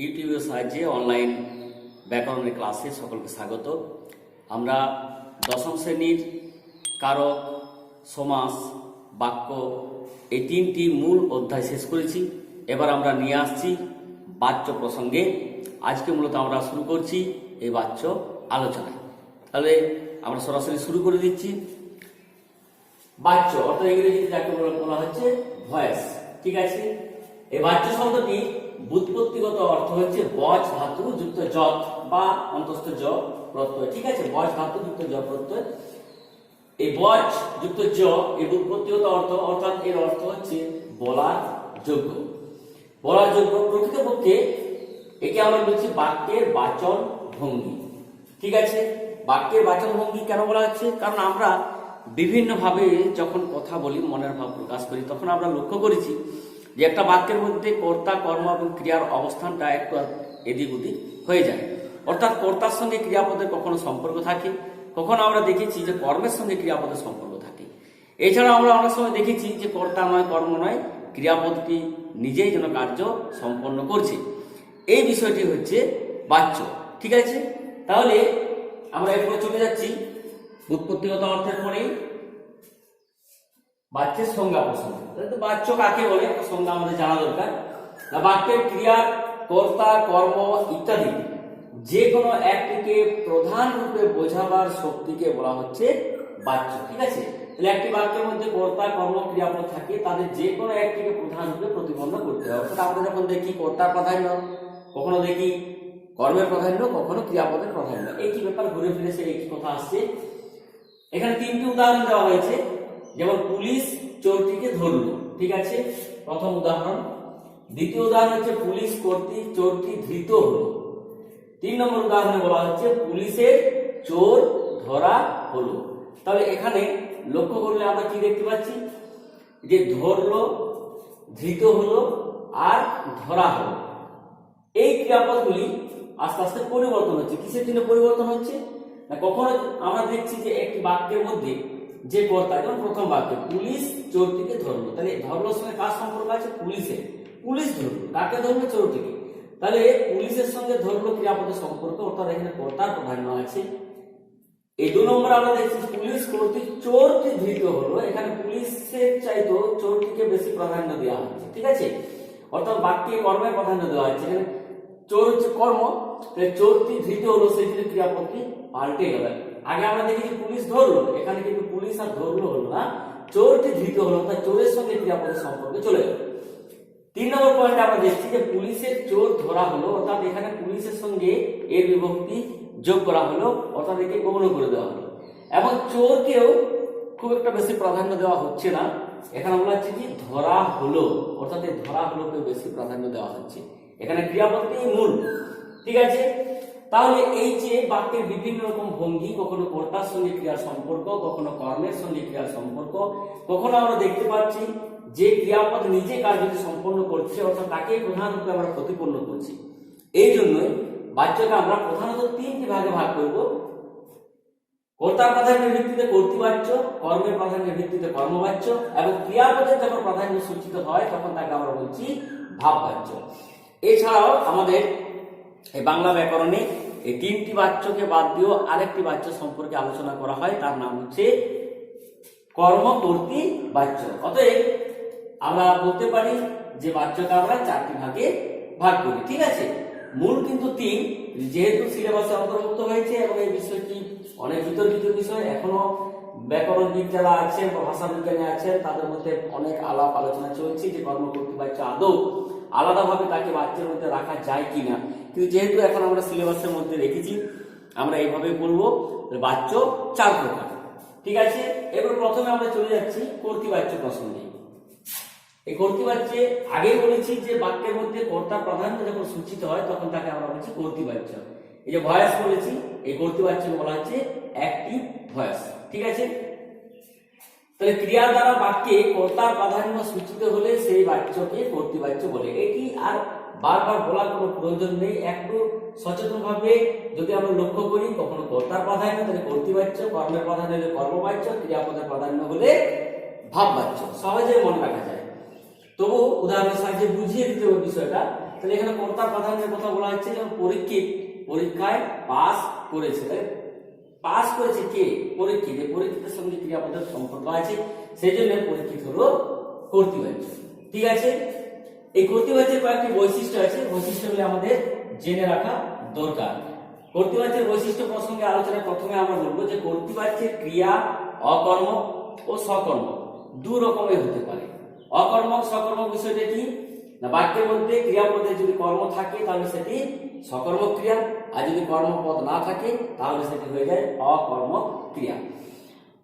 ইউটিউবের সাহায্যে অনলাইন ব্যাকরণের ক্লাসে সকলকে স্বাগত। আমরা দশম শ্রেণীর কারক, সমাস, বাক্য এই তিনটি মূল অধ্যায় শেষ করেছি। এবার আমরা নিয়ে আসছি বাচ্য প্রসঙ্গে। আজকে মূলত আমরা শুরু করছি এই বাচ্য আলোচনায়। তাহলে আমরা সরাসরি শুরু করে দিচ্ছি। বাচ্য অর্থাৎ ইংরেজিতে যাকে বলা হচ্ছে ভয়েস, ঠিক আছে। এই বাচ্য শব্দটি ব্যুৎপত্তিগত অর্থ হচ্ছে বজ ধাতু যুক্ত যত বা অন্তস্থ জ প্রত্যয়, ঠিক আছে। বজ ধাতু যুক্ত জ প্রত্যয়, এই বজ যুক্ত জ এর ব্যুৎপত্তিগত অর্থ অর্থাৎ এর অর্থ হচ্ছে বলার যোগ্য। বলার যোগ্য প্রকৃতপক্ষে একে আমরা বলছি বাক্যের বাচন ভঙ্গি, ঠিক আছে। বাক্যের বাচন ভঙ্গি কেন বলা হচ্ছে? কারণ আমরা বিভিন্নভাবে যখন কথা বলি, মনের ভাব প্রকাশ করি, তখন আমরা লক্ষ্য করেছি যে একটা বাক্যের মধ্যে কর্তা, কর্ম এবং ক্রিয়ার অবস্থানটা একটু এদিক ওদিক হয়ে যায়। অর্থাৎ কর্তার সঙ্গে ক্রিয়াপদের কখনো সম্পর্ক থাকে, কখনো আমরা দেখেছি যে কর্মের সঙ্গে ক্রিয়াপদের সম্পর্ক থাকে। এছাড়া আমরা অনেক সময় দেখেছি যে কর্তা নয়, কর্ম নয়, ক্রিয়াপদটি নিজেই যেন কার্য সম্পন্ন করছে। এই বিষয়টি হচ্ছে বাচ্য, ঠিক আছে। তাহলে আমরা এরপরে চলে যাচ্ছি ব্যুৎপত্তিগত অর্থের পরেই বাচ্যের সংজ্ঞা প্রসঙ্গে। বাচ্য কাকে বলে সংজ্ঞা আমাদের জানা দরকার। বাক্যের ক্রিয়া, কর্তা, কর্ম ইত্যাদি যে কোনো একটিকে প্রধান রূপে বোঝাবার শক্তিকে বলা হচ্ছে বাচ্য, ঠিক আছে। তাহলে একটি বাক্যের মধ্যে কর্তা, কর্ম, ক্রিয়াপদ থাকে, তাদের যে কোনো একটিকে প্রধান রূপে প্রতিপন্ন করতে হবে। অর্থাৎ আমরা যখন দেখি কর্তার প্রাধান্য, কখনো দেখি কর্মের প্রাধান্য, কখনো ক্রিয়াপদের প্রাধান্য, একই ব্যাপার ঘুরে ফিরে সে একই কথা আসছে। এখানে তিনটি উদাহরণ দেওয়া হয়েছে। যেমন পুলিশ চোরটিকে ধরলো, ঠিক আছে, প্রথম উদাহরণ। দ্বিতীয় উদাহরণ হচ্ছে পুলিশ কর্তৃক চোরটি ধৃত হলো। 3 নম্বর উদাহরণে বলা হচ্ছে পুলিশের চোর ধরা হলো। তাহলে এখানে লক্ষ্য করলে আমরা কি দেখতে পাচ্ছি যে ধরলো, ধৃত হলো আর ধরা হলো, এই ক্রিয়াপদগুলি আস্তে আস্তে পরিবর্তন হচ্ছে। কিসের জন্য পরিবর্তন হচ্ছে না, কখনো আমরা দেখছি যে একটি বাক্যের মধ্যে যে কর্তা, যেমন প্রথম বাক্যে পুলিশ চোরটিকে ধরলো, তাহলে ধরলোর সঙ্গে কার সম্পর্ক আছে? পুলিশের। পুলিশ ধরলো, কাকে ধরলো? চোরটিকে। তাহলে পুলিশের সঙ্গে ধরলো ক্রিয়াপদের সম্পর্ক, অর্থাৎ এখানে কর্তার প্রাধান্য আছে। এই 2 নম্বর আমরা দেখছি পুলিশ কর্তৃক চোরটি ধৃত হলো, এখানে পুলিশের চাইতেও চোরটিকে বেশি প্রাধান্য দেওয়া হচ্ছে, ঠিক আছে। অর্থাৎ বাক্যে কর্মের প্রাধান্য দেওয়া হচ্ছে। এখানে চোর হচ্ছে কর্ম, চোরটি ধৃত হলো, সেই ক্ষেত্রে ক্রিয়াপদটি পাল্টে গেল। আগে আমরা দেখেছি পুলিশ ধরলো, এখানে কিন্তু পুলিশ আর ধরলো হলো না, চোরটি ধৃত হলো, তাই চোরের সঙ্গে ক্রিয়াপদের সম্পর্কে চলে গেল। 3 নম্বর পয়েন্টে আমরা দেখছি যে পুলিশের চোর ধরা হলো, অর্থাৎ এখানে পুলিশের সঙ্গে এর বিভক্তি যোগ করা হলো, অর্থাৎ একে গৌণ করে দেওয়া হলো। এবং চোরকেও খুব একটা বেশি প্রাধান্য দেওয়া হচ্ছে না, এখানে বলা হচ্ছে কি ধরা হলো, অর্থাৎ এই ধরা হলোকে বেশি প্রাধান্য দেওয়া হচ্ছে। এখানে ক্রিয়াপদটি মূল, ঠিক আছে। তাহলে এই যে বাক্যের বিভিন্ন রকম ভঙ্গি, কখনো কর্তার সঙ্গে ক্রিয়ার সম্পর্ক, কখনো কর্মের সঙ্গে ক্রিয়ার সম্পর্ক, কখনো আমরা দেখতে পাচ্ছি যে ক্রিয়াপদ নিজে কার্যটি সম্পন্ন করছে, অর্থাৎ তাকে প্রধান রূপে আমরা প্রতিপন্ন করছি। এই জন্যই বাচ্যকে আমরা প্রধানত 3টি ভাগে ভাগ করব। কর্তার প্রাধান্যের ভিত্তিতে কর্তৃবাচ্য, কর্মের প্রাধান্যের ভিত্তিতে কর্মবাচ্য, এবং ক্রিয়াপদের যখন প্রাধান্য সূচিত হয় তখন তাকে আমরা বলছি ভাববাচ্য। এছাড়াও আমাদের এই বাংলা ব্যাকরণে এই 3টি বাচ্যকে বাদ দিয়েও আরেকটি বাচ্য সম্পর্কে আলোচনা করা হয়, তার নাম হচ্ছে কর্মকর্তী বাচ্য। অতএব আমরা বলতে পারি যে বাচ্যকে আমরা 4টি ভাগে ভাগ করি, ঠিক আছে। মূল কিন্তু 3, যেহেতু সিলেবাসে অন্তর্ভুক্ত হয়েছে এবং এই বিষয়টি অনেক বিতর্কিত বিষয়। এখনো ব্যাকরণবিদ যারা আছেন বা ভাষা বিজ্ঞানী আছেন তাদের মধ্যে অনেক আলাপ আলোচনা চলছে যে কর্মকর্তী বাচ্য আদৌ আলাদাভাবে তাকে বাচ্চার মধ্যে রাখা যায় কিনা। কিন্তু যেহেতু এখন আমরা সিলেবাসের মধ্যে রেখেছি, আমরা এইভাবে বলবো বাচ্য 4 প্রকার, ঠিক আছে। এবার প্রথমে আমরা চলে যাচ্ছি কর্তৃবাচ্য প্রসঙ্গে। এই কর্তৃবাচ্যে আগেই বলেছি যে বাক্যের মধ্যে কর্তার প্রাধান্য যখন সূচিত হয় তখন তাকে আমরা বলছি কর্তৃবাচ্য। এই যে ভয়েস বলেছি, এই কর্তৃবাচ্যকে বলা হচ্ছে অ্যাক্টিভ ভয়েস, ঠিক আছে। তাহলে ক্রিয়ার দ্বারা বাক্যে কর্তার প্রাধান্য সূচিত হলে সেই বাচ্যকে কর্তৃবাচ্য বলে। এটি আর বারবার বলার কোনো প্রয়োজন নেই। একটু সচেতন ভাবে যদি আমরা লক্ষ্য করি, কখনো কর্তার প্রাধান্য তাহলে কর্তৃবাচ্য, কর্মের প্রাধান্য হলে কর্মবাচ্য, ক্রিয়াপদের প্রাধান্য হলে ভাববাচ্য, সহজে মনে রাখা যায়। তবু উদাহরণের সাহায্যে বুঝিয়ে দিতে হবে বিষয়টা। তাহলে এখানে কর্তা প্রাধান্যের কথা বলা হচ্ছে, যেমন পরীক্ষায় পাস করেছে, পাস করেছে কে? পরীক্ষিত। পরীক্ষিতের সঙ্গে ক্রিয়াপদের সম্পর্ক আছে, সেই জন্য পরীক্ষিত হলো কর্তৃবাচ্য। ঠিক আছে, এই কর্তৃবাচ্যের কয়েকটি বৈশিষ্ট্য আছে, বৈশিষ্ট্যগুলি আমাদের জেনে রাখা দরকার। কর্তৃবাচ্যের বৈশিষ্ট্য প্রসঙ্গে আলোচনায় প্রথমে আমরা বলবো যে কর্তৃবাচ্যের ক্রিয়া অকর্মক ও সকর্মক দু রকমের হতে পারে। অকর্মক সকর্মক বিষয়টা কি না, বাক্যের মধ্যে ক্রিয়াপদে যদি কর্ম থাকে তাহলে সেটি সকর্মক ক্রিয়া, আর যদি কর্মপদ না থাকে তাহলে সেটি হয়ে যায় অকর্মক ক্রিয়া।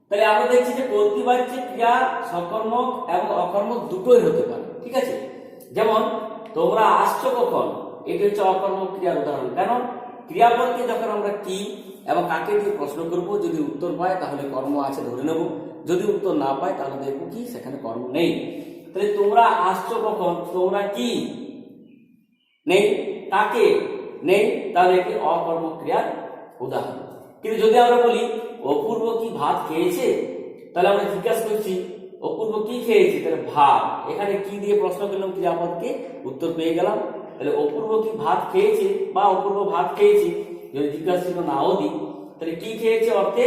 তাহলে আমরা দেখছি যে কর্তৃবাচ্যের ক্রিয়া সকর্মক এবং অকর্মক দুটোই হতে পারে। ঠিক আছে, যেমন তোমরা আসছো কখন, এটি হচ্ছে অকর্মক ক্রিয়ার উদাহরণ। কেন? ক্রিয়াপদকে যখন আমরা কি এবং কাকে দিয়ে প্রশ্ন করব, যদি উত্তর পায় তাহলে কর্ম আছে ধরে নেব, যদি উত্তর না পায় তাহলে দেখবো কি সেখানে কর্ম নেই। তাহলে তোমরা আসছো কখন, তোমরা কি নেই, কাকে নেই, তাহলে এটি অকর্মক ক্রিয়ার উদাহরণ। কিন্তু যদি আমরা বলি অপূর্ব কি ভাত খেয়েছে, তাহলে আমরা জিজ্ঞাসা করছি অপূর্ব কি খেয়েছে, তাহলে ভাত। এখানে কি দিয়ে প্রশ্ন করলাম ক্রিয়াপদকে, উত্তর পেয়ে গেলাম। তাহলে অপূর্ব কি ভাত খেয়েছে বা অপূর্ব ভাত খেয়েছে, যদি জিজ্ঞাসা ছিল নাও দিই, তাহলে কি খেয়েছে অর্থে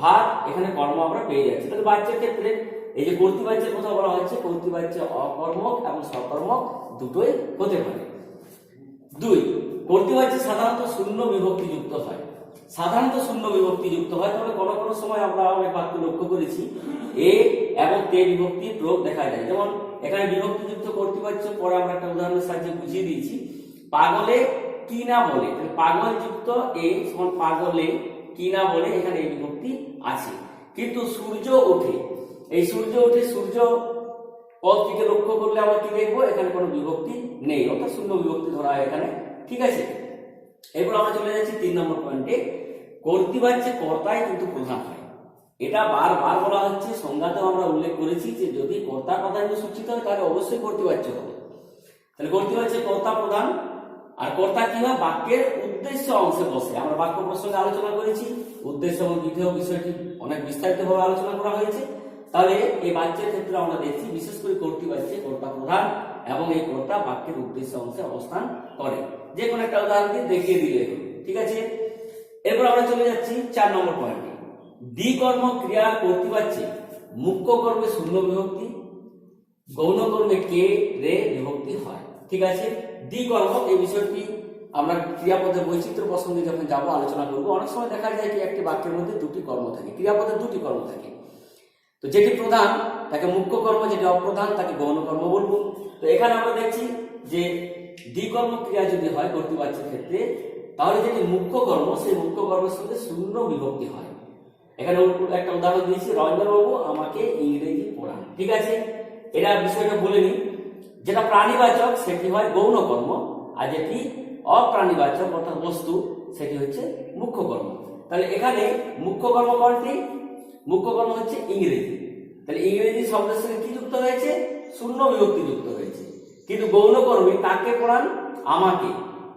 ভাত, এখানে কর্ম আমরা পেয়ে যাচ্ছি। তাহলে বাচ্চার ক্ষেত্রে এই যে কর্তৃবাচ্যের কথা বলা হচ্ছে, কর্তৃবাচ্য অকর্মক এবং সকর্মক দুটোই হতে পারে। 2, কর্তৃবাচ্য সাধারণত শূন্য বিভক্তি যুক্ত হয়। সাধারণত শূন্য বিভক্তি যুক্ত হয়, তবে কোনো কোনো সময় আমরা অনেক বাক্য লক্ষ্য করেছি এ এবং তে বিভক্তি প্রয়োগ দেখা যায়। যেমন এখানে বিভক্তিযুক্ত কর্তৃবাচ্য পরে আমরা একটা উদাহরণের সাহায্যে বুঝিয়ে দিয়েছি। পাগলে কি না বলে, পাগল যুক্ত এ সমান পাগলে কি না বলে, এখানে এই বিভক্তি আছে। কিন্তু সূর্য ওঠে, এই সূর্য ওঠে, সূর্য পদটিকে লক্ষ্য করলে আমরা কি দেখবো, এখানে কোনো বিভক্তি নেই, অর্থাৎ শূন্য বিভক্তি ধরা হয় এখানে। ঠিক আছে, এরপর আমরা চলে যাচ্ছি 3 নম্বর পয়েন্টে। কর্তৃবাচ্যে কর্তাই কিন্তু প্রধান হয়। এটা বারবার বলা হচ্ছে, সংজ্ঞাতেও আমরা উল্লেখ করেছি যে যদি কর্তা প্রাধান্য সূচিত হয় তাহলে অবশ্যই কর্তৃবাচ্য হবে। তাহলে কর্তৃবাচ্যে কর্তা প্রধান, আর কর্তা কি হয়, বাক্যের উদ্দেশ্য অংশে বসে। আমরা বাক্য প্রসঙ্গে আলোচনা করেছি, উদ্দেশ্য এবং বিধেয় বিষয়টি অনেক বিস্তারিতভাবে আলোচনা করা হয়েছে। তাহলে এই বাচ্যের ক্ষেত্রে আমরা দেখছি বিশেষ করে কর্তৃবাচ্যে কর্তা প্রধান এবং এই কর্তা বাক্যের উদ্দেশ্য অংশে অবস্থান করে। যে কোনো একটা উদাহরণ দিয়ে দেখিয়ে দিলে, ঠিক আছে। এরপর আমরা চলে যাচ্ছি 4 নম্বর পয়েন্টে। দ্বিকর্ম ক্রিয়ার কর্তৃবাচ্যে মুখ্য কর্মে শূন্য বিভক্তি, গৌণ কর্মে কে রে বিভক্তি হয়। ঠিক আছে, দ্বিকর্ম এই বিষয়টি আমরা ক্রিয়াপদের বৈচিত্র্য প্রসঙ্গে যখন যাবো আলোচনা করবো। অনেক সময় দেখা যায় কি একটি বাক্যের মধ্যে দুটি কর্ম থাকে, ক্রিয়াপদের দুটি কর্ম থাকে। তো যেটি প্রধান তাকে মুখ্য কর্ম, যেটি অপ্রধান তাকে গৌণ কর্ম বলবো। তো এখানে আমরা দেখছি যে দ্বিকর্ম ক্রিয়া যদি হয় কর্তৃবাচ্যের ক্ষেত্রে, তাহলে যেটি মুখ্য কর্ম সেই মুখ্য কর্মের সঙ্গে শূন্য বিভক্তি হয়। এখানে একটা উদাহরণ দিয়েছি, রঞ্জনবাবু আমাকে ইংরেজি পড়ান। ঠিক আছে, এটা বিষয়টা বলে নিই। যেটা প্রাণীবাচক সেটি হয় গৌণ কর্ম, আর যেটি অপ্রাণীবাচক অর্থাৎ বস্তু সেটি হচ্ছে মুখ্য কর্ম। তাহলে এখানে মুখ্য কর্ম কোনটি? মুখ্য কর্ম হচ্ছে ইংরেজি। তাহলে ইংরেজি শব্দের সঙ্গে কি যুক্ত হয়েছে? শূন্য বিভক্তি যুক্ত হয়েছে। কিন্তু গৌণ কর্মী কাকে পড়ান? আমাকে।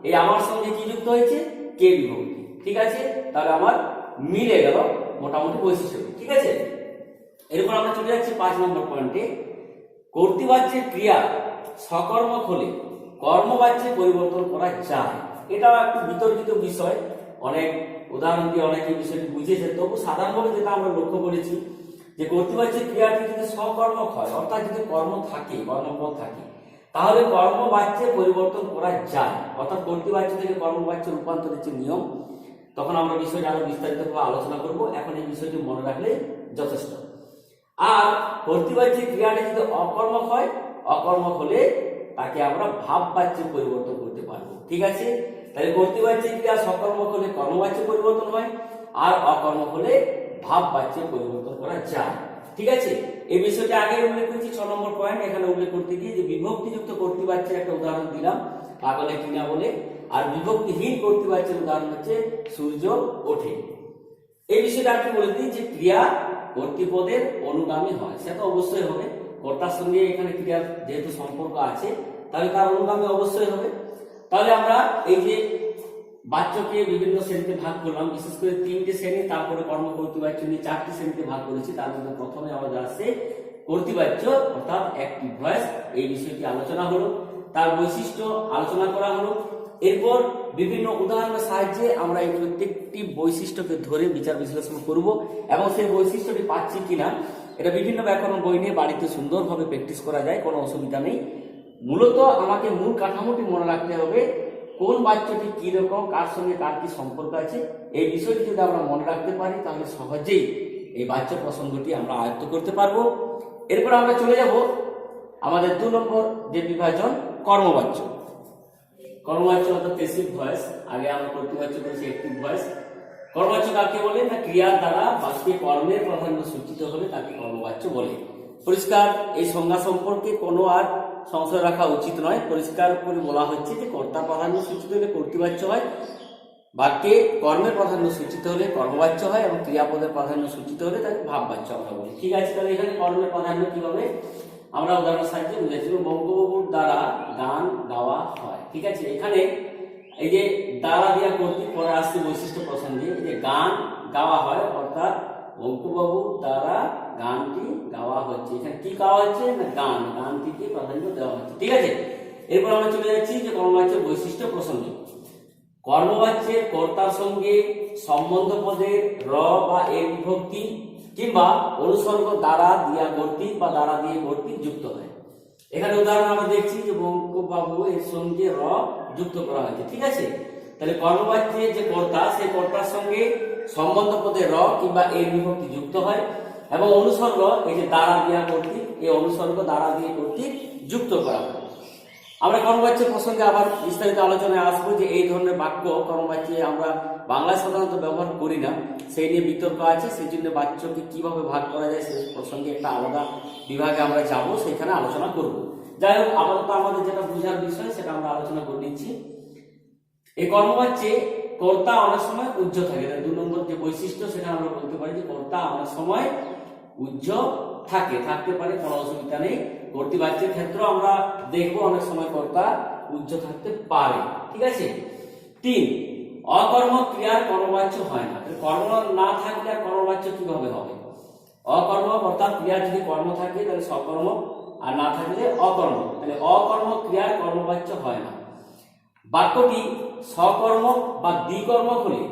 এই আমার সঙ্গে কি যুক্ত হয়েছে? কে বিভক্তি। ঠিক আছে, তাহলে আমার মিলে গেল মোটামুটি বৈশিষ্ট্য। ঠিক আছে, এরপর আমরা চলে যাচ্ছি 5 নম্বর পয়েন্টে। কর্তৃবাচ্যের ক্রিয়া সকর্মক হলে কর্মবাচ্যে পরিবর্তন করা যায়। এটাও একটু বিতর্কিত বিষয়, অনেক উদাহরণ দিয়ে অনেকে বিষয়টি বুঝিয়েছে। তবু সাধারণভাবে যেটা আমরা লক্ষ্য করেছি যে কর্তৃবাচ্যের ক্রিয়াটি যদি সকর্মক হয়, অর্থাৎ যদি কর্ম থাকে, কর্মপদ থাকে, তাহলে কর্মবাচ্যে পরিবর্তন করা যায়। অর্থাৎ কর্তৃবাচ্য থেকে কর্মবাচ্য রূপান্তরের যে নিয়ম, তখন আমরা বিষয়টা আরো বিস্তারিতভাবে আলোচনা করব। এখন এই বিষয়টি মনে রাখলে যথেষ্ট। আর কর্তৃবাচ্যের ক্রিয়াটি যদি অকর্মক হয়, অকর্মক হলে তাকে আমরা ভাব বাচ্যে পরিবর্তন করতে পারবো। ঠিক আছে, তাহলে কর্তৃবাচ্যের ক্রিয়া সকর্মক হলে কর্মবাচ্যে পরিবর্তন হয়, আর অকর্মক হলে ভাব বাচ্যে পরিবর্তন করা যায়। ঠিক আছে, এই বিষয়টা আগে উল্লেখ করেছি 6 নম্বর পয়েন্ট। এখানে উল্লেখ করতে গিয়ে যে বিভক্তিযুক্ত কর্তৃবাচ্যের একটা উদাহরণ দিলাম, পাগলে কিনা বলে। আর বিভক্তিহীন কর্তৃবাচ্যের উদাহরণ হচ্ছে সূর্য ওঠে। এই বিষয়টা আপনি বলে দিন যে ক্রিয়া কর্তৃপদের অনুগামী হয়, সে তো অবশ্যই হবে। কর্তার সঙ্গে এখানে ক্রিয়ার যেহেতু সম্পর্ক আছে, তাহলে তার অনুগামী অবশ্যই হবে। তাহলে আমরা এই যে বাচ্যকে বিভিন্ন শ্রেণীতে ভাগ করলাম, বিশেষ করে 3টে শ্রেণী, তারপরে কর্ম কর্তৃবাচ্য নিয়ে 4টি শ্রেণীতে ভাগ করেছি। তার মধ্যে প্রথমে আমাদের আসছে কর্তৃবাচ্য অর্থাৎ অ্যাক্টিভ ভয়েস। এই বিষয়টি আলোচনা হলো। তার বৈশিষ্ট্য আলোচনা করা হলো। এরপর বিভিন্ন উদাহরণের সাহায্যে আমরা এই প্রত্যেকটি বৈশিষ্ট্যকে ধরে বিচার বিশ্লেষণ করব এবং সেই বৈশিষ্ট্যটি পাচ্ছি কিনা এটা বিভিন্ন ব্যাকরণ বই নিয়ে বাড়িতে সুন্দরভাবে প্র্যাকটিস করা যায়, কোনো অসুবিধা নেই। মূলত আমাকে মূল কাঠামোটি মনে রাখতে হবে, কোন বাচ্চাটি কি রকম, কার সঙ্গে কার কি সম্পর্ক আছে, এই বিষয়টি যদি আমরা মনে রাখতে পারি তাহলে সহজেই এই বাচ্চা প্রসঙ্গটি আমরা আয়ত্ত করতে পারবো। এরপর আমরা চলে যাব আমাদের 2 নম্বর যে বিভাজন, কর্মবাচ্য। কর্মবাচ্য অর্থাৎ প্যাসিভ ভয়েস, আগে আমরা কর্তৃবাচ্য করেছি অ্যাক্টিভ ভয়েস। কর্মবাচ্য কাকে বলে না, ক্রিয়ার দ্বারা বাক্যে কর্মের প্রাধান্য সূচিত হলে তাকে কর্মবাচ্য বলে। পরিষ্কার, এই সংজ্ঞা সম্পর্কে কোনো আর সংশয় রাখা উচিত নয়। পরিষ্কার করে বলা হচ্ছে যে কর্তা প্রাধান্য সূচিত হলে কর্তৃবাচ্য হয়, বাক্যে কর্মের প্রাধান্য সূচিত হলে কর্মবাচ্য হয় এবং ক্রিয়াপদের প্রাধান্য সূচিত হলে তাকে ভাববাচ্য আমরা বলি। ঠিক আছে, তাহলে এখানে কর্মের প্রাধান্য কিভাবে আমরা উদাহরণের সাহায্যে বুঝেছি। বঙ্গবাবুর দ্বারা গান গাওয়া হয়। ঠিক আছে, এখানে এই যে দ্বারা দিয়া কর্তৃক পরে আসছে বৈশিষ্ট্য প্রসঙ্গে, এই যে গান গাওয়া হয় অর্থাৎ বঙ্কুবাবুর দ্বারা গানটি গাওয়া হচ্ছে। এখানে কি গাওয়া হচ্ছে না, গান, গানটিকে প্রাধান্য দেওয়া হচ্ছে। ঠিক আছে, এরপর আমরা চলে যাচ্ছি যে কর্মবাচ্যের বৈশিষ্ট্য প্রসঙ্গে। কর্মবাচ্যের কর্তার সঙ্গে সম্বন্ধ পদের র বা এর বিভক্তি কিংবা অনুসর্গ দ্বারা দিয়া কর্তৃক বা দ্বারা দিয়ে কর্তৃক যুক্ত হয়। এখানে উদাহরণ আমরা দেখছি যে বঙ্কুবাবু এর সঙ্গে র যুক্ত করা হয়েছে। ঠিক আছে, তাহলে কর্মবাচ্যের যে কর্তা, সেই কর্তার সঙ্গে সম্বন্ধ পদে র কিংবা এর বিভক্তি যুক্ত হয় এবং অনুসর্গ এই যে দ্বারা দিয়া কর্তৃক, এই অনুসর্গ দ্বারা দিয়ে কর্তৃক যুক্ত করা হয়। আমরা কর্মবাচ্যের প্রসঙ্গে আবার বিস্তারিত আলোচনায় আসবো যে এই ধরনের বাক্য কর্মবাচ্যে আমরা বাংলায় সাধারণত ব্যবহার করি না, সেই নিয়ে বিতর্ক আছে। সেই জন্য বাচ্যকে কিভাবে ভাগ করা যায় সেই প্রসঙ্গে একটা আলাদা বিভাগে আমরা যাব, সেখানে আলোচনা করব। যাই হোক, আপাতত আমাদের যেটা বোঝার বিষয় সেটা আমরা আলোচনা করে নিচ্ছি। এই কর্মবাচ্যে কর্তা অনেক সময় উজ্জ্ব থাকে। 2 নম্বর যে বৈশিষ্ট্য সেটা আমরা বলতে পারি যে কর্তা অনেক সময় উজ্জ্ব থাকতে পারে, কোনো অসুবিধা নেই। কর্তৃবাচ্যের ক্ষেত্রে আমরা দেখবো অনেক সময় কর্তা উজ্জ্ব থাকতে পারে। ঠিক আছে। 3, অকর্ম ক্রিয়ার কর্মবাচ্য হয় না। কর্ম না থাকলে আর কর্মবাচ্য কিভাবে হবে? অকর্ম অর্থাৎ ক্রিয়া যদি কর্ম থাকে তাহলে সকর্ম, আর না থাকলে অকর্ম, তাহলে অকর্ম ক্রিয়ার কর্মবাচ্য হয় না। বাক্যটি সকর্ম বা দ্বিকর্ম হলে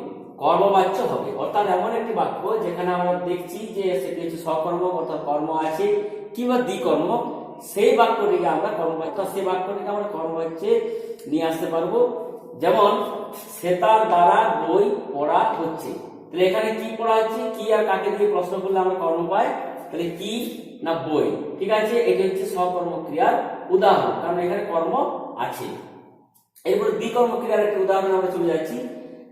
কর্মবাচ্য হবে। অর্থাৎ এমন একটি বাক্য যেখানে আমরা দেখছি যে সেটি হচ্ছে সকর্ম অর্থাৎ কর্ম আছে কিংবা দ্বিকর্ম, সেই বাক্যটিকে আমরা কর্মবাচ্য, সেই বাক্যটিকে আমরা কর্মবাচ্যে নিয়ে আসতে পারবো। যেমন সে তার দ্বারা বই পড়া হচ্ছে, তাহলে এখানে কি পড়া হচ্ছে, কি আর কাকে দিয়ে প্রশ্ন করলে আমরা কর্ম পাই, তাহলে কি না বই। ঠিক আছে, এটি হচ্ছে সকর্ম ক্রিয়ার উদাহরণ, কারণ এখানে কর্ম আছে। এরপর দ্বিকর্ম ক্রিয়ার একটি উদাহরণ আমরা চলে যাচ্ছি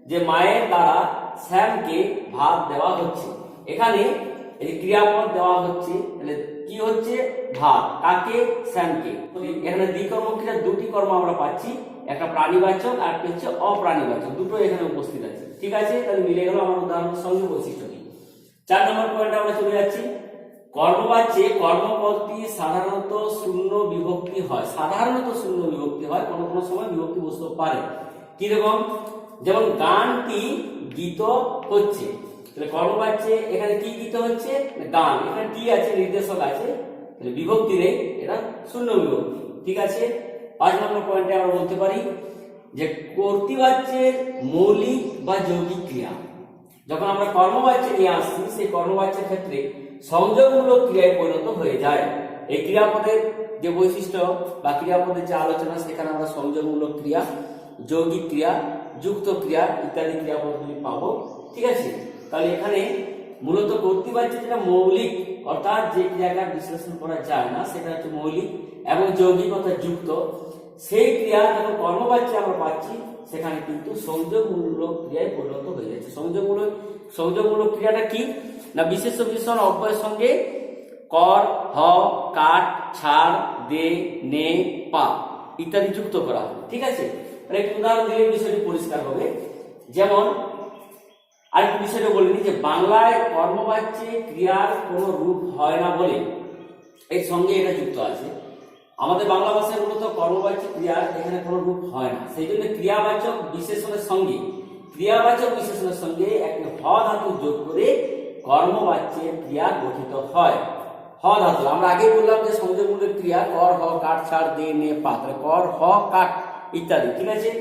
যে মায়ের দ্বারা শ্যামকে ভাত দেওয়া হচ্ছে। এখানে এই ক্রিয়াপদ দেওয়া হচ্ছে, তাহলে কি হচ্ছে, ভাত, কাকে, শ্যামকে। এখানে দ্বিকর্ম ক্রিয়ার 2টি কর্ম আমরা পাচ্ছি, একটা প্রাণীবাচক আর একটা হচ্ছে অপ্রাণীবাচক, দুটো এখানে উপস্থিত আছে। ঠিক আছে, তাহলে মিলে গেল আমার উদাহরণের সঙ্গে বৈশিষ্ট্যটি। 4 নম্বর পয়েন্টে আমরা চলে যাচ্ছি। কর্মবাচ্যে কর্মপদটি সাধারণত শূন্য বিভক্তি হয়। সাধারণত শূন্য বিভক্তি হয়, কোনো কোনো সময় বিভক্তি বসতে পারে। কিরকম, যেমন গানটি গীত হচ্ছে, তাহলে কর্মবাচ্যে এখানে কি গীত হচ্ছে, গান। এখানে কি আছে, নির্দেশক আছে, তাহলে বিভক্তি নেই, এটা শূন্য বিভক্তি। ঠিক আছে। 5 নম্বর পয়েন্টে আমরা বলতে পারি যে কর্তৃবাচ্যের মৌলিক বা যৌগিক ক্রিয়া যখন আমরা কর্মবাচ্যে নিয়ে আসছি, সেই কর্মবাচ্যের ক্ষেত্রে সংযোগমূলক ক্রিয়ায় পরিণত হয়ে যায়। এই ক্রিয়াপদের যে বৈশিষ্ট্য বা ক্রিয়াপদের যে আলোচনা, সেখানে আমরা সংযোগমূলক ক্রিয়া, যৌগিক ক্রিয়া, যুক্ত ক্রিয়া ইত্যাদি ক্রিয়াপদগুলি পাবো। ঠিক আছে, তাহলে এখানে মূলত কর্তৃবাচ্য যেটা মৌলিক অর্থাৎ যে ক্রিয়াটা বিশ্লেষণ করা যায় না সেটা হচ্ছে মৌলিক, এবং যৌগিক অর্থাৎ যুক্ত, সেই ক্রিয়া যখন কর্মবাচ্যে আমরা পাচ্ছি সেখানে কিন্তু সংযোগমূলক ক্রিয়ায় পরিণত হয়ে যাচ্ছে। সংযোগমূলক ক্রিয়াটা কি না, বিশেষ বিশেষণ অব্যয়ের সঙ্গে কর, হ, কাট, ছাড়, দে, নে, পা ইত্যাদি যুক্ত করা হবে। ঠিক আছে, একটি উদাহরণ দিলে বিষয়টি পরিষ্কার হবে। যেমন আরেকটি বিষয়টা বলিনি যে বাংলায় কর্মবাচ্যে ক্রিয়ার কোনো রূপ হয় না বলে এর সঙ্গে এটা যুক্ত আছে। আমাদের বাংলা ভাষায় মূলত কর্মবাচ্য ক্রিয়ার এখানে কোনো রূপ হয় না, সেই জন্য ক্রিয়াবাচক বিশেষণের সঙ্গে একটি হ ধাতু যোগ করে কর্মবাচ্যের ক্রিয়া গঠিত হয়। হ ধাতু। আমরা আগে বললাম যে সংযোগমূলক ক্রিয়া কর, হ, কাট, ছাড়, দে, নে, পা, তাহলে কর, হ, কাট ইত্যাদি। ঠিক আছে,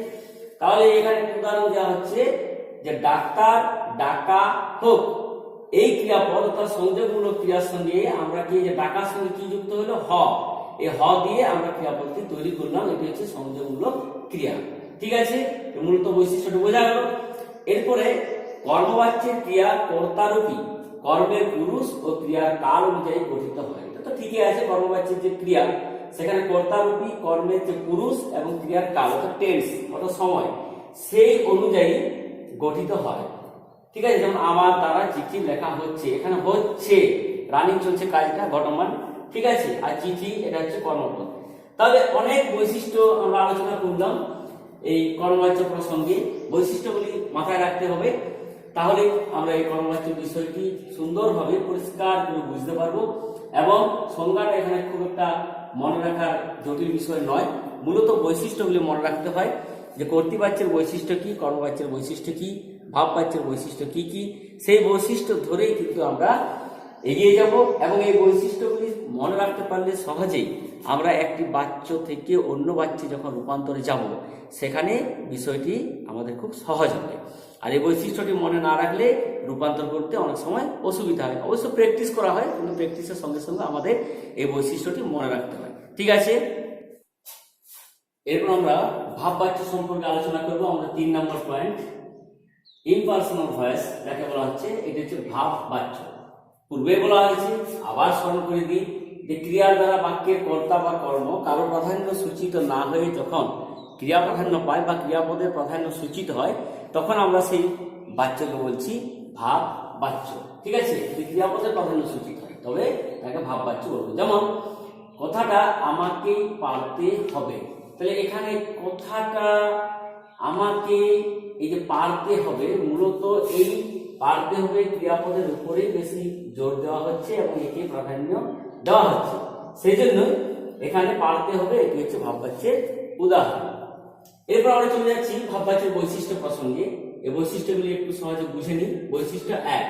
তাহলে এখানে উদাহরণ দেওয়া হচ্ছে যে ডাক্তার, ডাকা, হোক, এই ক্রিয়াপদ অর্থাৎ সংযোগমূলক ক্রিয়ার সঙ্গে আমরা কি, যে ডাকার সঙ্গে কি যুক্ত হলো, হ, এই হ দিয়ে আমরা ক্রিয়াপদটি তৈরি করলাম, এটি হচ্ছে সংযোগমূলক ক্রিয়া। ঠিক আছে, মূলত বৈশিষ্ট্যটি বোঝা গেল। এরপরে কর্মবাচ্যের ক্রিয়া কর্তারূপী কর্মের পুরুষ ও ক্রিয়ার কাল অনুযায়ী গঠিত হয়। এটা তো ঠিকই আছে, কর্মবাচ্যের যে ক্রিয়া সেখানে কর্তারূপী কর্মের যে পুরুষ এবং ক্রিয়ার কাল অর্থাৎ টেন্স অর্থাৎ সময় সেই অনুযায়ী গঠিত হয়। ঠিক আছে, যেমন আমার দ্বারা চিঠি লেখা হচ্ছে, এখানে হচ্ছে রানিং চলছে কাজটা ঘটমান। ঠিক আছে, আর চিঠি এটা হচ্ছে কর্মপদ। তাহলে অনেক বৈশিষ্ট্য আমরা আলোচনা করলাম এই কর্মবাচ্য প্রসঙ্গে। বৈশিষ্ট্যগুলি মাথায় রাখতে হবে, তাহলে আমরা এই কর্মবাচ্য বিষয়টি সুন্দরভাবে পরিষ্কার করে বুঝতে পারবো। এবং সংজ্ঞাটা এখানে খুব একটা মনে রাখার জটিল বিষয় নয়, মূলত বৈশিষ্ট্যগুলি মনে রাখতে হয় যে কর্তৃবাচ্যের বৈশিষ্ট্য কি, কর্মবাচ্যের বৈশিষ্ট্য কি, ভাববাচ্যের বৈশিষ্ট্য কি কি, সেই বৈশিষ্ট্য ধরেই কিন্তু আমরা এগিয়ে যাব। এবং এই বৈশিষ্ট্যগুলি মনে রাখতে পারলে সহজেই আমরা একটি বাচ্য থেকে অন্য বাচ্চে যখন রূপান্তরে যাব সেখানে বিষয়টি আমাদের খুব সহজ হবে। আর এই বৈশিষ্ট্যটি মনে না রাখলে রূপান্তর করতে অনেক সময় অসুবিধা হয়। অবশ্য প্র্যাকটিস করা হয়, কিন্তু প্র্যাকটিসের সঙ্গে সঙ্গে আমাদের এই বৈশিষ্ট্যটি মনে রাখতে হয়। ঠিক আছে, এরপর আমরা ভাববাচ্য সম্পর্কে আলোচনা করব। আমরা 3 নম্বর পয়েন্ট, ইমপার্সোনাল ভয়েস যাকে বলা হচ্ছে, এটা হচ্ছে ভাববাচ্য। পূর্বে বলা হয়েছে, আবার স্মরণ করে দিই, যে ক্রিয়ার দ্বারা বাক্যের কর্তা বা কর্ম কারো প্রাধান্য সূচিত না হয়ে যখন ক্রিয়া প্রাধান্য পায় বা ক্রিয়াপদের প্রাধান্য সূচিত হয় তখন আমরা সেই বাচ্যকে বলছি ভাব বাচ্য। ঠিক আছে, যদি ক্রিয়াপদের প্রাধান্য সূচিত হয় তবে তাকে ভাব বাচ্য বলবো। যেমন কথাটা আমাকেই পারতে হবে, তাহলে এখানে কথাটা আমাকে, এই যে পারতে হবে, মূলত এই পারতে হবে ক্রিয়াপদের উপরেই বেশি জোর দেওয়া হচ্ছে এবং একে প্রাধান্য দেওয়া হচ্ছে, সেই জন্য এখানে পারতে হবে, এটি হচ্ছে ভাববাচ্যের উদাহরণ। এরপর আমরা চলে যাচ্ছি ভাববাচ্যের বৈশিষ্ট্য প্রসঙ্গে। এই বৈশিষ্ট্যগুলি একটু সহজে বুঝে নিই। বৈশিষ্ট্য 1,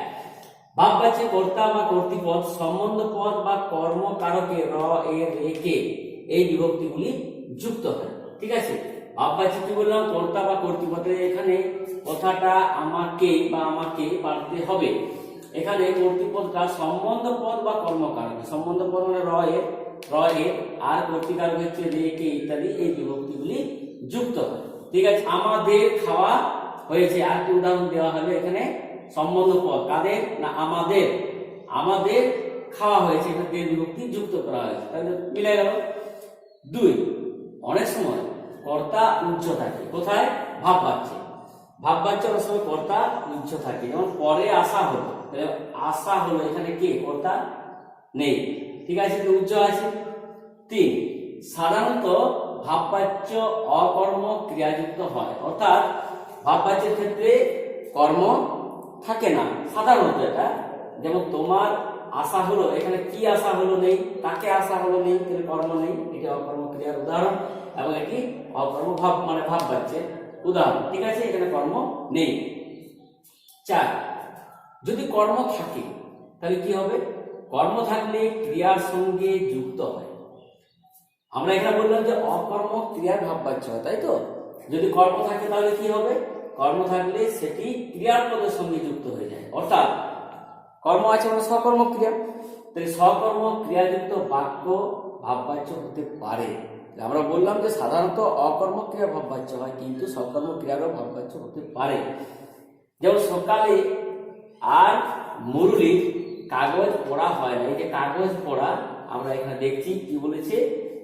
ভাববাচ্যে কর্তা বা কর্তৃপদ, সম্বন্ধ পদ বা কর্মকারকে র, এর, রেকে এই বিভক্তিগুলি যুক্ত হয়। ঠিক আছে, ভাববাচ্যে কি বললাম, কর্তা বা কর্তৃপদের, এখানে কথাটা আমাকে বা আমাকে পারতে হবে, এখানে কর্তৃপদটা সম্বন্ধ পদ বা কর্মকারক, সম্বন্ধ পদ মানে র এর, আর কর্তৃকারক হচ্ছে রেকে ইত্যাদি এই বিভক্তিগুলি যুক্ত হয়। ঠিক আছে, আমাদের খাওয়া হয়েছে, আর কি উদাহরণ দেওয়া হবে এখানে সম্বন্ধ পদ কাদের না আমাদের, আমাদের খাওয়া হয়েছে, এটা দিয়ে বিভক্তি যুক্ত করা হয়েছে, তাহলে মিলে গেল। 2, অনেক সময় কর্তা উচ্চ থাকে, কোথায়, ভাববাচ্যে। ভাববাচ্যে অনেক সময় কর্তা উচ্চ থাকে, যেমন পরে আসা হলো, আসা হলো, এখানে কে, কর্তা নেই। ঠিক আছে, তো উচ্চ আছে। 3, সাধারণত ভাববাচ্য অকর্ম ক্রিয়াযুক্ত হয়, অর্থাৎ ভাববাচ্যের ক্ষেত্রে কর্ম থাকে না সাধারণত। এটা যেমন তোমার আশা হলো, এখানে কি আশা হলো নেই, তাকে আশা হলো নেই, তাহলে কর্ম নেই, এটি অকর্ম ক্রিয়ার উদাহরণ এবং এটি অকর্ম ভাব মানে ভাববাচ্যের উদাহরণ। ঠিক আছে, এখানে কর্ম নেই। 4, যদি কর্ম থাকে তাহলে কি হবে, কর্ম থাকলে ক্রিয়ার সঙ্গে যুক্ত হয়। আমরা এখানে বললাম যে অকর্ম ক্রিয়ার ভাববাচ্য হয়, তাই তো। যদি কর্ম থাকে তাহলে কি হবে, কর্ম থাকলে সেটি ক্রিয়ার পদের সঙ্গে যুক্ত হয়ে যায়, অর্থাৎ কর্ম আছে মানে সকর্ম ক্রিয়া, তাই সকর্ম ক্রিয়াযুক্ত বাক্য ভাববাচ্য হতে পারে। আমরা বললাম যে সাধারণত অকর্ম ক্রিয়া ভাববাচ্য হয়, কিন্তু সকর্ম ক্রিয়ারও ভাববাচ্য হতে পারে। যেমন সকালে আর মুরলির কাগজ পড়া হয় না, এই যে কাগজ পড়া আমরা এখানে দেখছি কি বলেছে,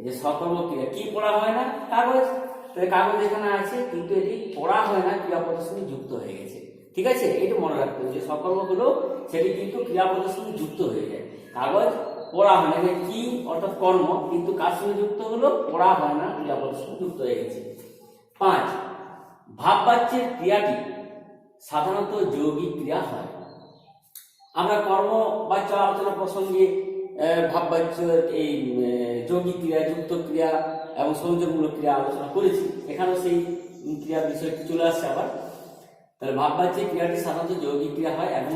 যে সকর্ম ক্রিয়া, কি পড়া হয় না, কাগজ, তাহলে কাগজ এখানে আছে কিন্তু এটি পড়া হয় না, ক্রিয়াপদের সঙ্গে যুক্ত হয়ে গেছে। ঠিক আছে, এটা মনে রাখতে হবে যে সকর্মগুলো সেটি কিন্তু ক্রিয়াপদের সঙ্গে যুক্ত হয়ে যায়। কাগজ পড়া হয় না, কি অর্থাৎ কর্ম, কিন্তু কার সঙ্গে যুক্ত হলো, পড়া হয় না, ক্রিয়াপদের সঙ্গে যুক্ত হয়ে গেছে। 5, ভাববাচ্যের ক্রিয়াটি সাধারণত যৌগিক ক্রিয়া হয়। আমরা কর্ম বাচ্য আলোচনা প্রসঙ্গে ভাববাচ্যের এই যৌগিক ক্রিয়া, যুক্ত ক্রিয়া এবং সংযোগমূলক ক্রিয়া আলোচনা করেছি, এখানেও সেই ক্রিয়া বিষয়টি চলে আসছে আবার। তাহলে ভাববাচ্যের ক্রিয়াটি সাধারণত যৌগিক ক্রিয়া হয় এবং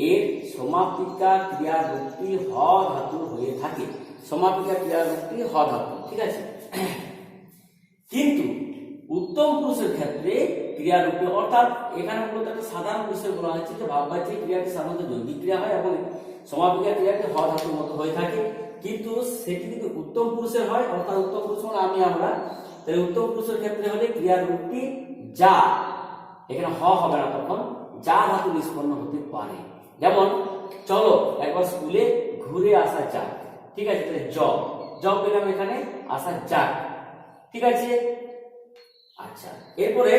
এর সমাপিকা ক্রিয়া রূপটি হ ধাতু হয়ে থাকে। সমাপিকা ক্রিয়া রূপটি হ ধাতু, ঠিক আছে। কিন্তু উত্তম পুরুষের ক্ষেত্রে ক্রিয়ারূপে, অর্থাৎ এখানে মূলত একটা সাধারণ বিষয় বলা হচ্ছে যে ভাববাচ্যিক ক্রিয়াটি সাধারণত যৌগিক ক্রিয়া হয় এবং সমাপিকা ক্রিয়াটি হ ধাতুর মতো হয়ে থাকে, কিন্তু সেটি যদি উত্তম পুরুষের হয়, অর্থাৎ উত্তম পুরুষ মানে আমরা, তাহলে উত্তম পুরুষের ক্ষেত্রে হলে ক্রিয়ারূপটি যা, এখানে হ হবে না, তখন যা ধাতু নিষ্পন্ন হতে পারে। যেমন চলো একবার স্কুলে ঘুরে আসা যাক, ঠিক আছে, তাহলে জব পেলাম এখানে, আসা যাক, ঠিক আছে। আচ্ছা, এরপরে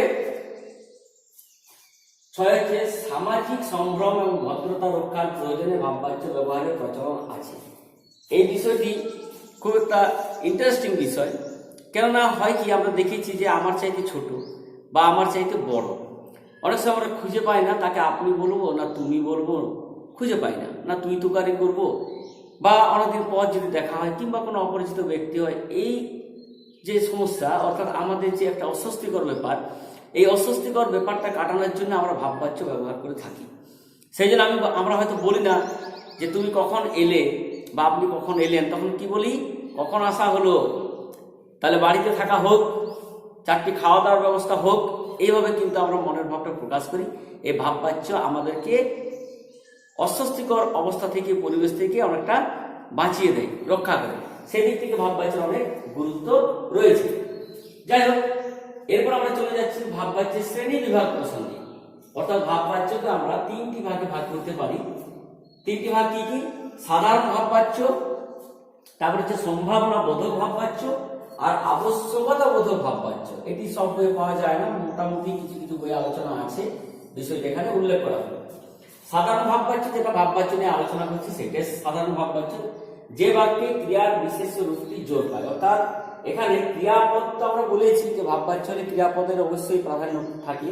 6 হচ্ছে সামাজিক সম্ভ্রম এবং ভদ্রতা রক্ষার প্রয়োজনে ভাববাচ্য ব্যবহারের প্রচলন আছে। এই বিষয়টি খুব একটা ইন্টারেস্টিং বিষয়, কেননা হয় কি আমরা দেখেছি যে আমার চাইতে ছোট বা আমার চাইতে বড়, অনেক সময় আমরা খুঁজে পাই না তাকে আপনি বলবো না তুমি বলবো, খুঁজে পাই না, না তুই তুকারি করবো, বা অনেকদিন পর যদি দেখা হয় কিংবা কোনো অপরিচিত ব্যক্তি হয়, এই যে সমস্যা, অর্থাৎ আমাদের যে একটা অস্বস্তিকর ব্যাপার, এই অস্বস্তিকর ব্যাপারটা কাটানোর জন্য আমরা ভাববাচ্য ব্যবহার করে থাকি। সেই জন্য আমরা হয়তো বলি না যে তুমি কখন এলে বা আপনি কখন এলেন, তখন কি বলি, কখন আসা হলো, তাহলে বাড়িতে থাকা হোক, 4টি খাওয়া দাওয়ার ব্যবস্থা হোক, এইভাবে কিন্তু আমরা মনের ভাবটা প্রকাশ করি। এই ভাববাচ্য আমাদেরকে অস্বস্তিকর অবস্থা থেকে, পরিবেশ থেকে অনেকটা বাঁচিয়ে দেয়, রক্ষা করে। সেই দিক থেকে ভাববাচ্যের অনেক গুরুত্ব রয়েছে। যাই হোক, এরপর আমরা চলে যাচ্ছি ভাববাচ্যের শ্রেণী বিভাগ প্রসঙ্গে। অর্থাৎ ভাববাচ্যকে আমরা 3টি ভাগে ভাগ করতে পারি। 3টি ভাগ কি কি? সাধারণ ভাববাচ্য, তারপর হচ্ছে সম্ভাবনা বোধক ভাববাচ্য আর আবশ্যকতা বোধক ভাববাচ্য। এটি সব বইয়ে পাওয়া যায় না, মোটামুটি কিছু কিছু বই আলোচনা আছে, বিষয়টা এখানে উল্লেখ করা হলো। সাধারণ ভাববাচ্য, যেটা ভাববাচ্য নিয়ে আলোচনা করছি সেটা সাধারণ ভাববাচ্য, যে বাক্যে ক্রিয়ার বিশেষ রূপটি জোর পায়। অর্থাৎ এখানে ক্রিয়াপদ তো আমরা বলেছি যে ভাববাচ্য হলে ক্রিয়াপদের অবশ্যই প্রাধান্য থাকে,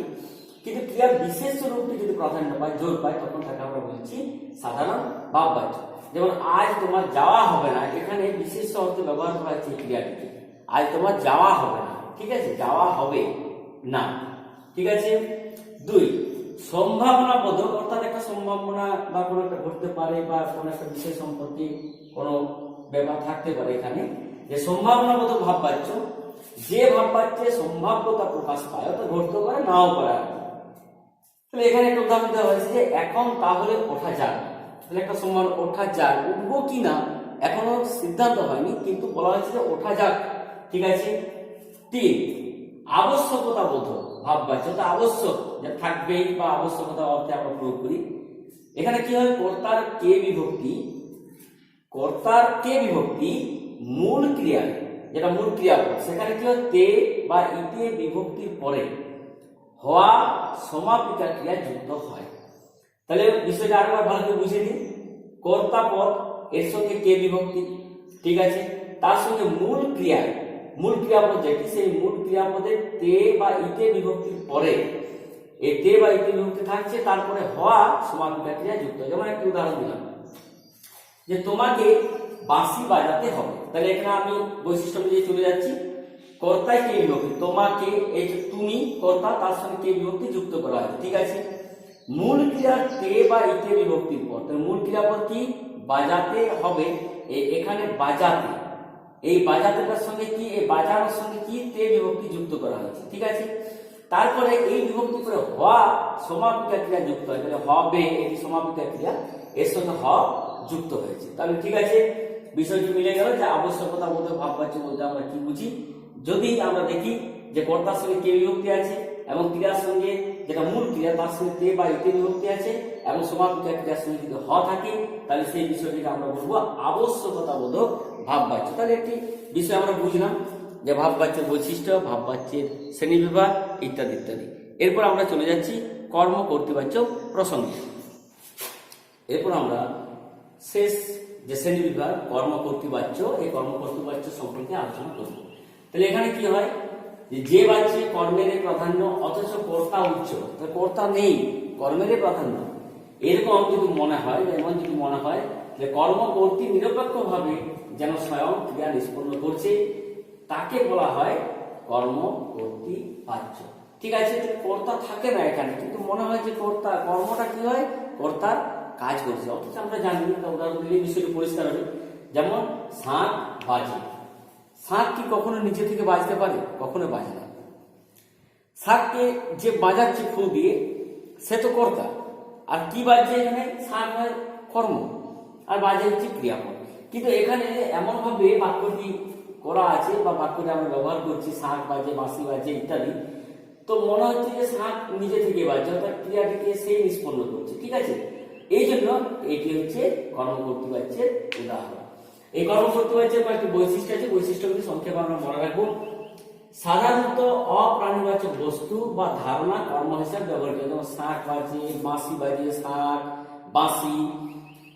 কিন্তু ক্রিয়ার বিশেষ রূপটি যদি প্রাধান্য পায়, জোর পায়, তখন তাকে আমরা বলছি সাধারণ ভাববাচ্য। যেমন আজ তোমার যাওয়া হবে না, এখানে বিশেষ অর্থে ব্যবহার করা হচ্ছে ক্রিয়াটিকে। আজ তোমার যাওয়া হবে না, ঠিক আছে, যাওয়া হবে না, ঠিক আছে। 2, সম্ভাবনা বোধক, অর্থাৎ একটা সম্ভাবনা বা কোনো একটা ঘটতে পারে বা কোনো একটা বিষয় সম্পর্কে কোনো ব্যাপার থাকতে পারে, এখানে যে সম্ভাবনা বোধক ভাববাচ্য, যে ভাববাচ্যে সম্ভাব্যতা প্রকাশ পায়, অর্থাৎ ঘটতে পারে নাও পারে। তাহলে এখানে একটা উদাহরণ দেওয়া হয়েছে যে এখন তাহলে ওঠা যাক। তাহলে একটা সম্ভাবনা ওঠা যাক, উঠবো কিনা এখনো সিদ্ধান্ত হয়নি, কিন্তু বলা হয়েছে যে ওঠা যাক, ঠিক আছে। 3, আবশ্যকতা বোধক ভাববাচ্য, তো আবশ্যক যে থাকবেই বা আবশ্যকতা অর্থে আমরা প্রয়োগ করি। এখানে কি হয়, কর্তার কে বিভক্তি মূল ক্রিয়া, যেটা মূল ক্রিয়াপদ, সেখানে কি হয় তে বা ইতে বিভক্তির পরে হওয়া সমাপিকা ক্রিয়া যুক্ত হয়। তাহলে বিষয়টা আরেকবার ভালো করে বুঝে নিন। কর্তা পদ, এর সঙ্গে কে বিভক্তি, ঠিক আছে, তার সঙ্গে মূল ক্রিয়াপদ যেটি, সেই মূল পদের তে বা ইতে বিভক্তির পরে এই তে বা ইতে বিভক্তি থাকছে, তারপরে হওয়া সমাপিকা ক্রিয়া যুক্ত। যেমন একটা উদাহরণ দিলাম যে তোমাকে বাঁশি বাজাতে হবে, তাহলে এখানে আমি বৈশিষ্ট্য অনুযায়ী চলে যাচ্ছি। কর্তায় কে বিভক্তি, তোমাকে, এই যে তুমি কর্তা, তার সঙ্গে কে বিভক্তি যুক্ত করা হয়েছে, ঠিক আছে। মূল ক্রিয়া তে বা ইতে বিভক্তির পর, তাহলে মূল ক্রিয়াপদ কি, বাজাতে হবে, এখানে বাজাতে, এই বাজাতেটার সঙ্গে কি, এই বাজানোর সঙ্গে কি তে বিভক্তি যুক্ত করা হয়েছে, ঠিক আছে। তারপরে এই বিভক্তি করে হওয়া সমাপিকা ক্রিয়া যুক্ত হয়, তাহলে হবে, এটি সমাপিকা ক্রিয়া, এর সঙ্গে হ যুক্ত হয়েছে। তাহলে ঠিক আছে, বিষয়টি মিলে গেল যে আবশ্যকতা বোধক ভাববাচ্য বলতে আমরা কি বুঝি। যদি আমরা দেখি যে কর্তার সঙ্গে কে বিভক্তি আছে এবং ক্রিয়ার সঙ্গে, যেটা মূল ক্রিয়া, তার সঙ্গে তে বা ইতে বিভক্তি আছে এবং সমাপিকা ক্রিয়ার সঙ্গে যদি হ থাকে, তাহলে সেই বিষয়টিকে আমরা বলবো আবশ্যকতা বোধক ভাববাচ্য। তাহলে একটি বিষয় আমরা বুঝলাম যে ভাববাচ্যের বৈশিষ্ট্য, ভাববাচ্যের শ্রেণীবিভাগ ইত্যাদি ইত্যাদি। এরপর আমরা চলে যাচ্ছি কর্ম কর্তৃবাচ্য প্রসঙ্গে। এরপর আমরা শেষ যে শ্রেণীবিভাগ কর্ম কর্তৃবাচ্য, এই কর্ম কর্তৃবাচ্য সম্পর্কে আলোচনা করব। তাহলে এখানে কি হয়, যে বাচ্যে কর্মের প্রাধান্য অথচ কর্তা উচ্চ, কর্তা নেই, কর্মের প্রাধান্য, এরকম যদি মনে হয়, এমন যদি মনে হয় যে কর্মকর্তী নিরপেক্ষভাবে যেন স্বয়ং ক্রিয়া নিষ্পন্ন করছে, তাকে বলা হয় কর্ম কর্তৃবাচ্য, ঠিক আছে। কর্তা থাকে না এখানে, কিন্তু মনে হয় যে কর্তা, কর্মটা কি হয়, কর্তার কাজ করছে, অথচ আমরা জানি না। উদাহরণ দিলে বিষয়টি পরিষ্কার হবে। যেমন শাঁখ বাজে, শাঁখ কি কখনো নিজে থেকে বাজতে পারে? কখনো বাজে না। শাঁখকে যে বাজাচ্ছে ফু দিয়ে সে তো কর্তা, আর কি বাজছে এখানে? শাঁখ হয় কর্ম আর বাজে হচ্ছে ক্রিয়াপদ। কিন্তু এখানে এমন ভাবে বাক্যটি করা আছে বা বাক্যটি আমরা ব্যবহার করছি, শাঁখ বাজে, বাঁশি বাজে ইত্যাদি, তো মনে হচ্ছে যে শাঁখ নিজে থেকে বাজছে, অর্থাৎ ক্রিয়াটিকে সেই নিষ্পন্ন করছে। ঠিক আছে, এই জন্য এটি হচ্ছে কর্মকর্তৃবাচ্যের উদাহরণ। এই কর্মকর্তৃবাচ্যের কয়েকটি বৈশিষ্ট্য আছে, বৈশিষ্ট্যগুলি সংক্ষেপে আমরা মনে রাখবো। সাধারণত অপ্রাণীবাচক বস্তু বা ধারণা কর্ম হিসাবে ব্যবহৃত, যেমন শাঁখ বাজে, বাঁশি বাজে, শাঁখ, বাঁশি,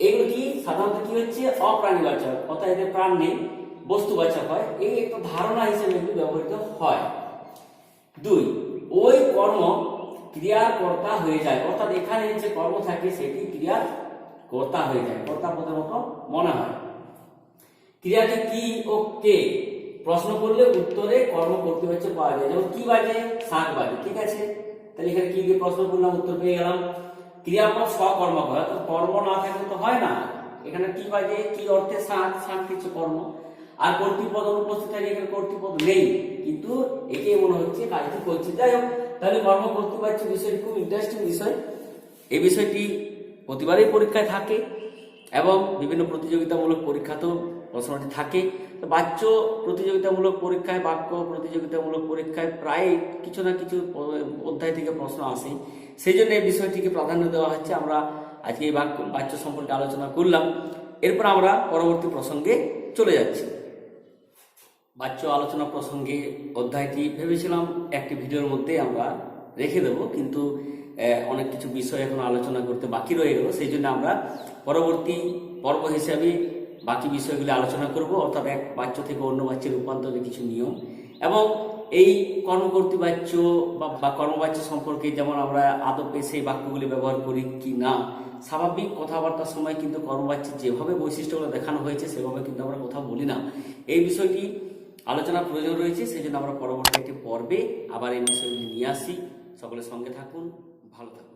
এগুলো কি সাধারণত কি হচ্ছে? অপ্রাণীবাচক, অর্থাৎ এদের প্রাণ নেই, বস্তুবাচক হয়। এই একটা ধারণা হিসেবে ব্যবহৃত হয়। 2, ওই কর্ম ক্রিয়ার কর্তা হয়ে যায়, অর্থাৎ এখানে যে কর্ম থাকে সেটি ক্রিয়ার কর্তা হয়ে যায়, কর্তা পদের মতো মনে হয়। ক্রিয়াটি কি ও কে প্রশ্ন করলে উত্তরে কর্মকর্তৃবাচ্য পাওয়া যায়। যেমন কি বাজে? শাঁখ বাজে। ঠিক আছে, তাহলে এখানে কি দিয়ে প্রশ্ন করলাম, উত্তর পেয়ে গেলাম। ক্রিয়াপদ সকর্ম হয়, তো কর্ম না থাকলে তো হয় না। এখানে কি বাজে, কি অর্থে? শাঁখ, শাঁখ কিছু কর্ম। আর কর্তৃপদ অনুপস্থিত থাকে, এখানে কর্তৃপদ নেই, কিন্তু একে মনে হচ্ছে কাজটি করছে। যাই হোক, তাহলে কর্মকর্তৃবাচ্য বিষয়টি খুব ইন্টারেস্টিং বিষয়। এই বিষয়টি প্রতিবারই পরীক্ষায় থাকে এবং বিভিন্ন প্রতিযোগিতামূলক পরীক্ষাতেও প্রশ্নটি থাকে। তো বাচ্য প্রতিযোগিতামূলক পরীক্ষায়, বাক্য প্রতিযোগিতামূলক পরীক্ষায় প্রায় কিছু না কিছু অধ্যায় থেকে প্রশ্ন আসে, সেই জন্য এই বিষয়টিকে প্রাধান্য দেওয়া হচ্ছে। আমরা আজকে এই বাচ্য সম্পর্কে আলোচনা করলাম, এরপর আমরা পরবর্তী প্রসঙ্গে চলে যাচ্ছি। বাচ্য আলোচনা প্রসঙ্গে অধ্যায়টি ভেবেছিলাম একটি ভিডিওর মধ্যে আমরা রেখে দেব, কিন্তু অনেক কিছু বিষয় এখন আলোচনা করতে বাকি রয়ে গেল, সেই জন্য আমরা পরবর্তী পর্ব হিসাবে বাকি বিষয়গুলি আলোচনা করব, অর্থাৎ এক বাচ্য থেকে অন্য বাচ্যের রূপান্তরের কিছু নিয়ম এবং এই কর্মকর্তৃবাচ্য বা কর্মবাচ্য সম্পর্কে যেমন আমরা আদপে সেই বাক্যগুলি ব্যবহার করি কি না। স্বাভাবিক কথাবার্তার সময় কিন্তু কর্মবাচ্যের যেভাবে বৈশিষ্ট্যগুলো দেখানো হয়েছে সেভাবে কিন্তু আমরা কথা বলি না। এই বিষয়টি আলোচনার প্রয়োজন রয়েছে, সেই জন্য আমরা পরবর্তী একটি পর্বে আবার এই বিষয়গুলি নিয়ে আসি। সকলের সঙ্গে থাকুন, ভালো থাকুন।